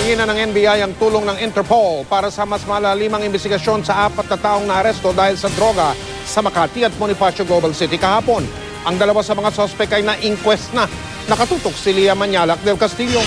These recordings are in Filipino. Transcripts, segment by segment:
Hiningi na ng NBI ang tulong ng Interpol para sa mas malalimang investigasyon sa 4 na taong naaresto dahil sa droga sa Makati at Bonifacio Global City kahapon. Ang dalawa sa mga sospek ay na-inquest na. Nakatutok si Lia Manialac del Castillo.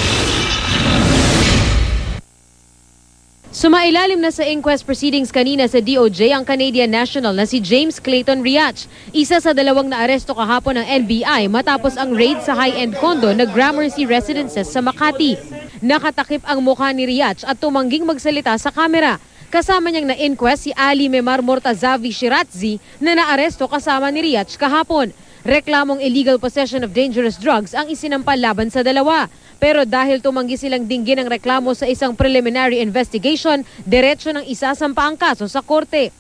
Sumailalim na sa inquest proceedings kanina sa DOJ ang Canadian national na si James Clayton Riach. Isa sa 2 naaresto kahapon ng NBI matapos ang raid sa high-end condo na Gramercy Residences sa Makati. Nakatakip ang mukha ni Riach at tumangging magsalita sa kamera. Kasama niyang na-inquest si Ali Memar Mortazavi Shiratzi na naaresto kasama ni Riach kahapon. Reklamong illegal possession of dangerous drugs ang isinampal laban sa dalawa. Pero dahil tumanggi silang dinggin ang reklamo sa isang preliminary investigation, diretso ng isasampa ang kaso sa korte.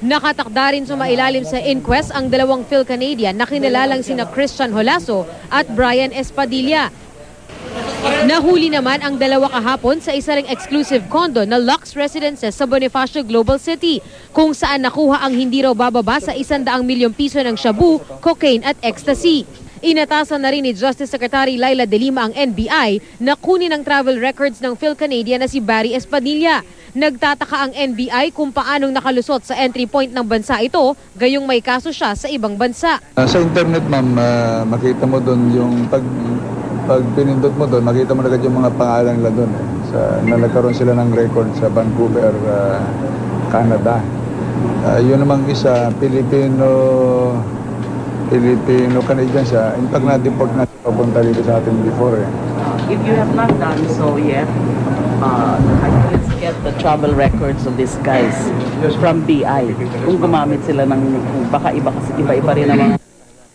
Nakatakda rin sumailalim sa inquest ang 2 Phil-Canadian na kinalalang sina Christian Holaso at Brian Espadilla. Nahuli naman ang 2 kahapon sa isa ring exclusive condo na Lux Residences sa Bonifacio Global City, kung saan nakuha ang hindi raw bababa sa 100 milyong piso ng shabu, cocaine at ecstasy. Inatasan na rin ni Justice Secretary Laila De Lima ang NBI na kunin ang travel records ng Phil-Canadian na si Barry Espadilla. Nagtataka ang NBI kung paanong nakalusot sa entry point ng bansa ito, gayong may kaso siya sa ibang bansa. Sa internet, ma'am, makita mo doon yung pag pinindot mo doon, makita mo agad yung mga pangalan nila doon. Na nagkaroon sila ng record sa Vancouver, Canada. Yun namang isa, Filipino-Canadian siya. In fact, na-deport na papunta dito sa atin before. If you have not done so yet, let's get the travel records of these guys from BI. Kung gumamit sila ng, baka iba-iba rin naman.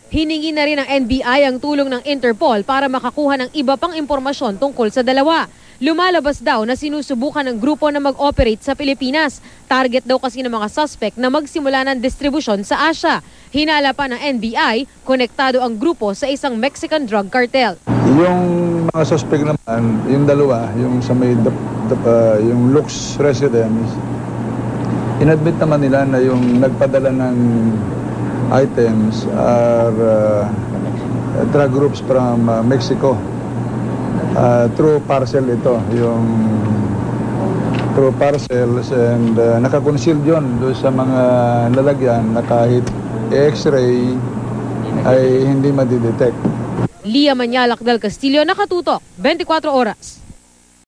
Hiningi na rin ng NBI ang tulong ng Interpol para makakuha ng iba pang impormasyon tungkol sa dalawa. Lumalabas daw na sinusubukan ng grupo na mag-operate sa Pilipinas. Target daw kasi ng mga suspect na magsimula ng distribusyon sa Asia. Hinala pa ng NBI, konektado ang grupo sa isang Mexican drug cartel. Yung mga suspect naman, yung 2, yung sa may yung Lux Residence, inadmit naman nila na yung nagpadala ng items are drug groups from Mexico. Through parcel ito, yung through parcels, and nakakonceal yun doon sa mga lalagyan na kahit x-ray ay hindi madidetect. Lia Manialac del Castillo, nakatutok, 24 oras.